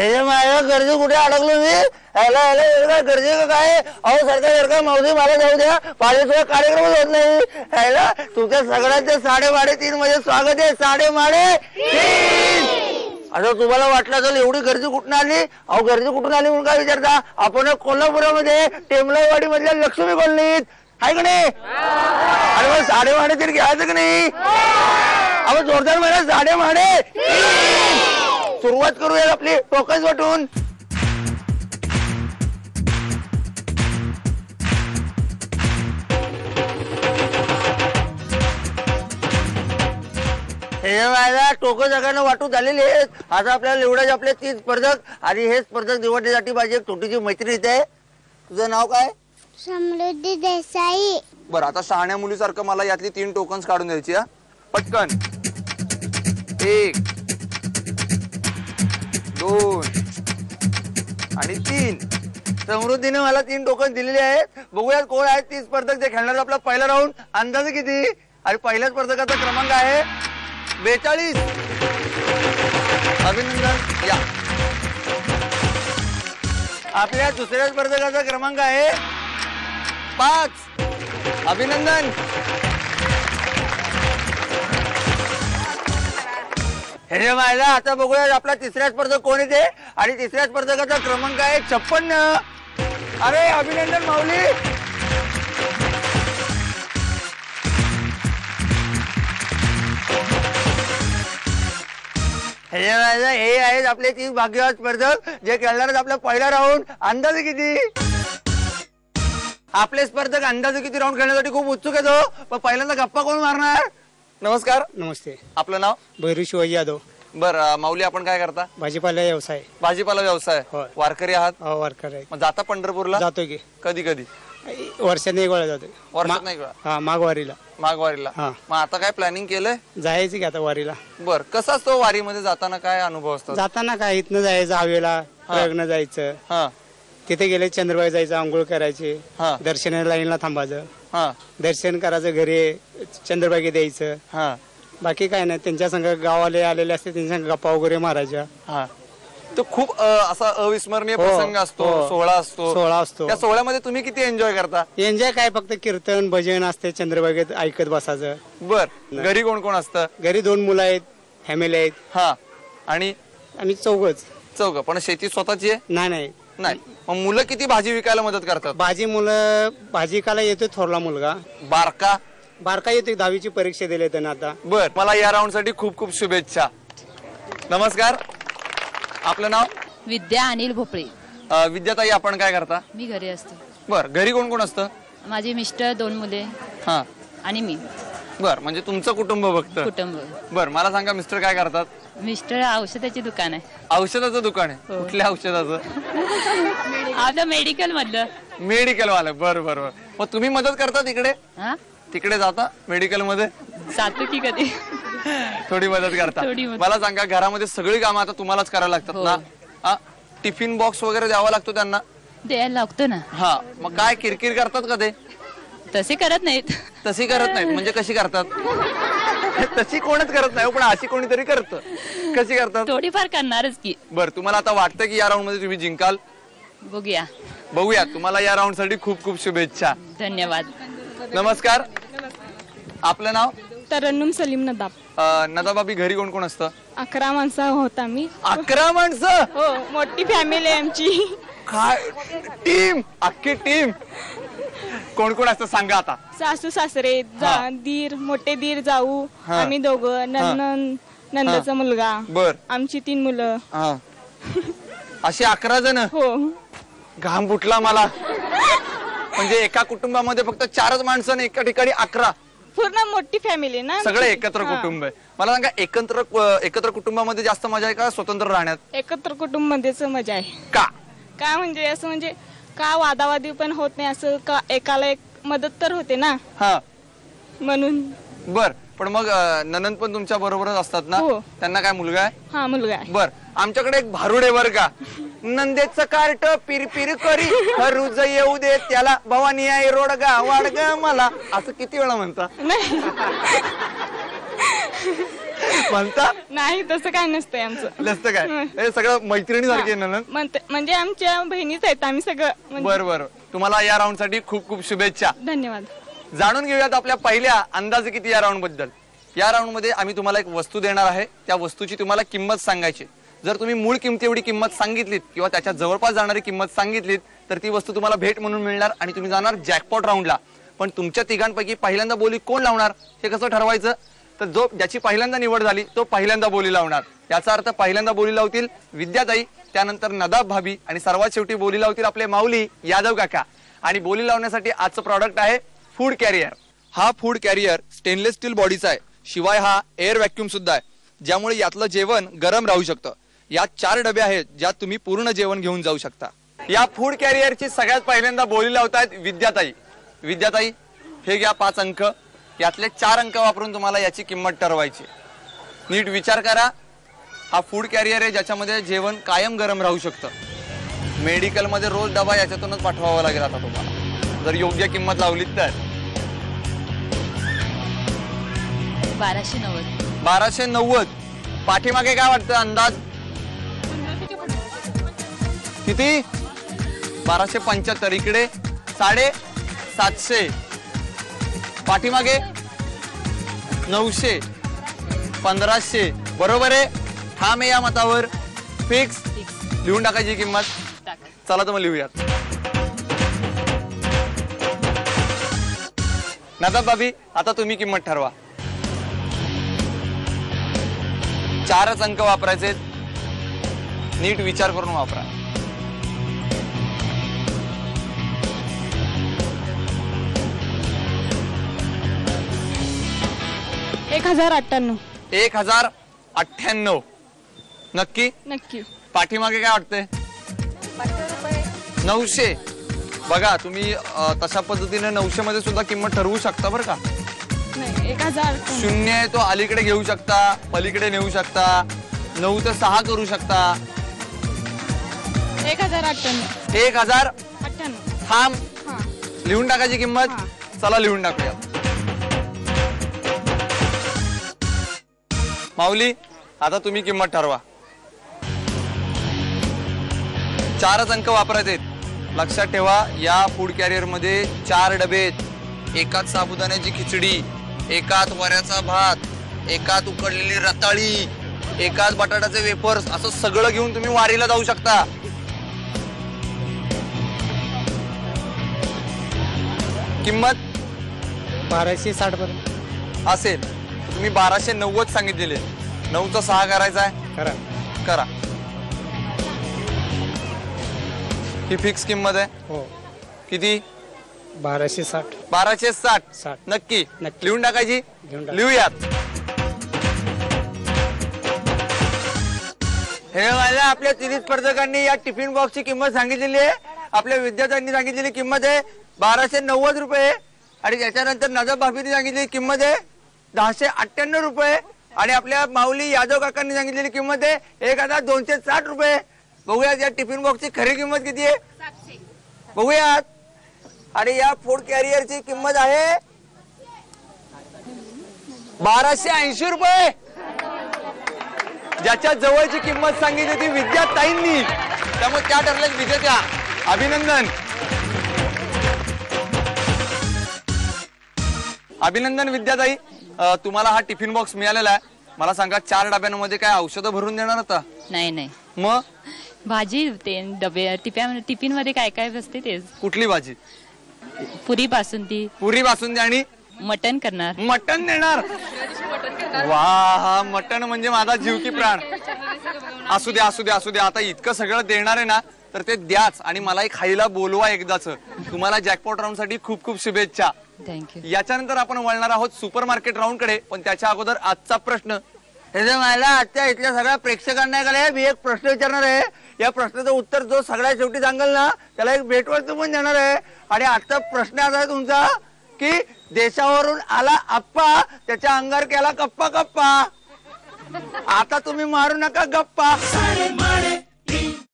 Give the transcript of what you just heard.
हे माझ्या गरजे कुठे अडकलो मी? ह्याला गरजे का काय? अहो सरकार मावशी मला जाऊ द्या, माझे तुझा कार्यक्रम होत नाही. ह्याला तुमच्या सगळ्यांचे 3:30 मध्ये स्वागत आहे. 3:30. आता तुम्हाला वाटलं असेल एवढी गर्दी कुठून आली? अहो गर्दी कुठून आली म्हणून काय विचारता? आपण कोल्हापुरामध्ये टेमलाईवाडी मधल्या लक्ष्मी कॉलनीत आहे का नाही? अरे मग 3:30 तरी घ्यायचं का नाही? अहो जोरदार म्हणा 3:30. सुरुवात करूया आपली टोकन वाटून. हे माझ्या टोकन सगळ्यांना वाटून झालेली आहेत. आता आपल्याला निवडायचे आपले 30 स्पर्धक आणि हे स्पर्धक निवडण्यासाठी माझी एक छोटीशी मैत्रीण इथे. तुझं नाव काय? समृद्धी देसाई. बरं आता शहाण्या मुलीसारखं मला यातली 3 टोकन्स काढून द्यायची. पटकन 1 2 आणि 3. समृद्धीने मला 3 टोकन दिलेली आहेत. बघूयात कोण आहेत 30 स्पर्धक जे खेळणार. आपला पहिला राऊंड अंदाजे किती? आणि पहिल्या स्पर्धकाचा क्रमांक आहे 42. अभिनंदन. या आपल्या दुसऱ्या स्पर्धकाचा क्रमांक आहे 5. अभिनंदन. हे माझ्या आता बघूया आपला तिसऱ्या स्पर्धक कोण येते. आणि तिसऱ्या स्पर्धकाचा क्रमांक आहे 56. अरे अभिनंदन माऊली. हे आहेत आपले 30 भाग्यवान स्पर्धक जे खेळणार आहेत आपला पहिला राऊंड. अंदाजे किती? आपले स्पर्धक अंदाजे किती राऊंड खेळण्यासाठी खूप उत्सुक आहेत. पण पहिल्यांदा गप्पा कोण मारणार? नमस्कार. नमस्ते. आपलं नाव? भैरू शिवाजी यादव. बरं माऊली आपण काय करता? भाजीपाला व्यवसाय. भाजीपाला व्यवसाय. वारकरी आहात? वारकरी आहे. मग जाता पंढरपूरला? जातो की. कधी कधी? वर्षात एक वेळा जातो. वर्षात नाही वेळा? हा माघवारीला. माघवारीला. मग आता काय प्लॅनिंग केलंय? जायचं की आता वारीला. बर कसं असतो वारीमध्ये जाताना? काय अनुभव असतो? जाताना काय इथनं जायचं हवेला प्रगणं जायचं. हा तिथे गेले चंद्रबाई जायचं, आंघोळ करायचे, हा दर्शना लाईनला थांबायचं, हा दर्शन करायचं, घरी चंद्रबाई द्यायचं. हा बाकी काय नाही. त्यांच्या संग गावाले आलेले असते त्यांच्या संग गप्पा वगैरे मारायच्या. हा तो खूप असा अविस्मरणीय प्रसंग असतो. सोहळा असतो. त्या सोहळ्यामध्ये तुम्ही किती एन्जॉय करता? एन्जॉय काय फक्त कीर्तन भजन असते, चंद्रबागेत ऐकत बसायचं. बर घरी कोण कोण असतं? घरी 2 मुलं आहेत, फॅमिली आहेत. हा आणि आम्ही चौघ. पण शेती स्वतःची आहे? नाही. मग मुलं किती भाजी विकायला मदत करतात? मुलं भाजीकाला येतोय थोरला मुलगा. बारका येतोय 10वीची परीक्षा दिली त्यांना आता. बर मला या राऊंड साठी खूप खूप शुभेच्छा. नमस्कार. आपलं नाव? विद्या अनिल भोपळे. विद्याताई आपण काय करता? मी घरी असते. बर घरी कोण कोण असतं? माझे मिस्टर, 2 मुले हा आणि मी. बर म्हणजे तुमचं कुटुंब बघतं? कुटुंब. बर मला सांगा मिस्टर काय करतात? मिस्टर औषधाची दुकान आहे. औषधाचं दुकान आहे? कुठल्या औषधाचं? आपलं मेडिकल मधलं. मेडिकल वालं. बर बर बर. मग तुम्ही मदत करता तिकडे? तिकडे जाता मेडिकल मध्ये? जातो की कधी. थोडी मदत करता. मला सांगा घरामध्ये सगळी कामं आता तुम्हालाच करायला लागतात ना? टिफिन बॉक्स वगैरे द्यावा लागतो त्यांना? द्यायला लागतो ना. हा मग काय किरकिर करतात का ते? तसे करत नाहीत. तशी करत नाहीत म्हणजे कशी करतात? तशी कोणच करत नाही पण अशी कोणीतरी करत. कशी करतात? थोडीफार करणारच की. बर तुम्हाला आता वाटतं की या राऊंड मध्ये तुम्ही जिंकाल? बघूया. तुम्हाला या राऊंड साठी खूप खूप शुभेच्छा. धन्यवाद. नमस्कार. आपलं नाव? तरन्नुम सलीम नदाब. नदाबाबी घरी कोण कोण असतं? 11 माणसं होत आम्ही. 11 माणसं? हो मोठी फॅमिली आहे आमची. काय टीम? अख्खी टीम. कोण कोण असतं सांगा आता. सासू सासरे, दीर, मोठे दीर, जाऊ, आम्ही दोघं, नंदाचा मुलगा. बर आमची 3 मुलं. अशी 11 जण? हो. घाम फुटला मला. म्हणजे एका कुटुंबामध्ये फक्त 4च माणसं आणि एका ठिकाणी 11. पूर्ण मोठी फॅमिली ना. सगळे एकत्र कुटुंब आहे. मला सांगा एकत्र कुटुंबामध्ये जास्त मजा आहे का स्वतंत्र राहण्यात? एकत्र कुटुंब मध्येच मजा आहे. का म्हणजे असं म्हणजे का वादावादी पण होत नाही असं का एकाला एक मदत तर होते ना. म्हणून. बर पण मग ननंद पण तुमच्या बरोबरच असतात ना? त्यांना काय मुलगा आहे? हा मुलगा आहे. बर आमच्याकडे एक भारुडे बर का. नंदेचं कार्ट पिरपिर करी रुज येऊ दे त्याला भवानी आई रोडगा वाडगा मला. असं किती वेळा म्हणता? म्हणता नाही तसं काय नसतंय आमचं. नसतं काय हे सगळं मैत्रिणी सारखे ना. म्हणजे आमच्या बहिणीच आहेत आम्ही सगळं. बरं तुम्हाला या राऊंड साठी खूप खूप शुभेच्छा. धन्यवाद. जाणून घेऊयात आपल्या पहिल्या अंदाजे किती या राऊंड बद्दल. या राऊंड मध्ये आम्ही तुम्हाला एक वस्तू देणार आहे. त्या वस्तूची तुम्हाला किंमत सांगायची. जर तुम्ही मूळ किमती एवढी किंमत सांगितलीत किंवा त्याच्या जवळपास जाणारी किंमत सांगितलीत तर ती वस्तू तुम्हाला भेट म्हणून मिळणार आणि तुम्ही जाणार जॅकपॉट राऊंडला. पण तुमच्या तिघांपैकी पहिल्यांदा बोली कोण लावणार हे कसं ठरवायचं. तर जो ज्याची पहिल्यांदा निवड झाली तो पहिल्यांदा बोली लावणार. याचा अर्थ पहिल्यांदा बोली लावतील विद्याताई, त्यानंतर नदाब भाभी आणि सर्वात शेवटी बोली लावतील आपले माऊली यादव काका. आणि बोली लावण्यासाठी आजचं प्रॉडक्ट आहे फूड कॅरियर. हा फूड कॅरियर स्टेनलेस स्टील बॉडीचा आहे. शिवाय हा एअर व्हॅक्यूम सुद्धा आहे, ज्यामुळे यातलं जेवण गरम राहू शकतं. यात 4 डबे आहेत ज्यात तुम्ही पूर्ण जेवण घेऊन जाऊ शकता. या फूड कॅरियरची सगळ्यात पहिल्यांदा बोली लावतायत विद्याताई. विद्याताई हे घ्या 5 अंक. यातले 4 अंक वापरून तुम्हाला याची किंमत ठरवायची. नीट विचार करा. हा फूड कॅरियर आहे ज्याच्यामध्ये जेवण कायम गरम राहू शकतं. मेडिकल मध्ये रोज डबा याच्यातूनच पाठवावा लागेल आता तुम्हाला जर योग्य किंमत लावलीत तर. 1290. 1290. पाठीमागे काय वाटतं अंदाज किती. 1275. इकडे 750. पाठीमागे 900. 1500. बरोबर आहे. ठाम आहे या मतावर. फिक्स लिहून टाकायची किंमत. चला तर मग लिहूयात. नदाब भाभी आता तुम्ही किंमत ठरवा. 4च अंक वापरायचे. नीट विचार करून वापरा. 1098. 1098. नक्की. नक्की. पाठीमागे काय वाटतंय 900. बघा तुम्ही तशा पद्धतीने 900 मध्ये सुद्धा किंमत ठरवू शकता बरं का. नाही 1000. शून्य आहे तो अलीकडे घेऊ शकता, पलीकडे नेऊ शकता. 9 ते 6 करू शकता. 1098. 1098. थांब लिहून टाकायची किंमत. चला लिहून टाकूया. माऊली आता तुम्ही किंमत ठरवा. 4च अंक वापरायचे. लक्षात ठेवा या फूड कॅरियर मध्ये 4 डबे आहेत. एकात साबुदाण्याची खिचडी, एकात वऱ्याचा भात, एकात उकडलेली रताळी, एकात बटाट्याचे वेफर्स, असं सगळं घेऊन तुम्ही वारीला जाऊ शकता. किंमत 1260 पर्यंत असेल. तुम्ही 1290 सांगितलेले. 9चा 6 करायचा आहे. करा. ही फिक्स किंमत आहे. हो. किती. 1260. 1260. नक्की लिहून टाकायची. लिहूयात. हे माझ्या आपल्या 30 स्पर्धकांनी या टिफिन बॉक्सची किंमत सांगितलेली आहे. आपल्या विद्यार्थ्यांनी सांगितलेली किंमत आहे 1290 रुपये. आणि त्याच्यानंतर नदाब भाभीने सांगितलेली किंमत आहे 1098 रुपये. आणि आपल्या माऊली यादव काकांनी सांगितलेली किंमत आहे 1260 रुपये. बघूयात या टिफिन बॉक्सची खरी किंमत किती आहे. 700. बघूयात. आणि या फूड कॅरियरची किंमत आहे 1280 रुपये. ज्याच्या जवळची किंमत सांगितली ती विद्याताईंनी, त्यामुळे त्या ठरल्या विजेत्या. अभिनंदन. अभिनंदन विद्याताई. तुम्हाला हा टिफिन बॉक्स मिळालेला आहे. मला सांगा 4 डब्यांमध्ये काय औषधं भरून देणार होता. नाही मग भाजी ते डबे टिफिन मध्ये काय काय असते तेच. कुठली भाजी. पुरी बासुंदी आणि मटन करणार. मटन देणार. वा मटन म्हणजे माझा जीव की प्राण. असू द्या. आता इतकं सगळं देणार आहे ना तर ते द्याच आणि मलाही खायला बोलवा एकदाच. तुम्हाला जॅकपॉट राऊंड साठी खूप खूप शुभेच्छा. थँक्यू. याच्यानंतर आपण वळणार आहोत सुपर मार्केट राऊंड कडे. पण त्याच्या अगोदर आजचा प्रश्न. मला आजच्या इथल्या सगळ्या प्रेक्षकांना मी एक प्रश्न विचारणार आहे. या प्रश्नाचं उत्तर जो सगळ्यात शेवटी सांगेल ना त्याला एक भेटवस्तू पण देणार आहे. आणि आजचा प्रश्न असा आहे तुमचा की देशावरून आला आप्पा, त्याच्या अंगार केला कप्पा. आता तुम्ही मारू नका गप्पा.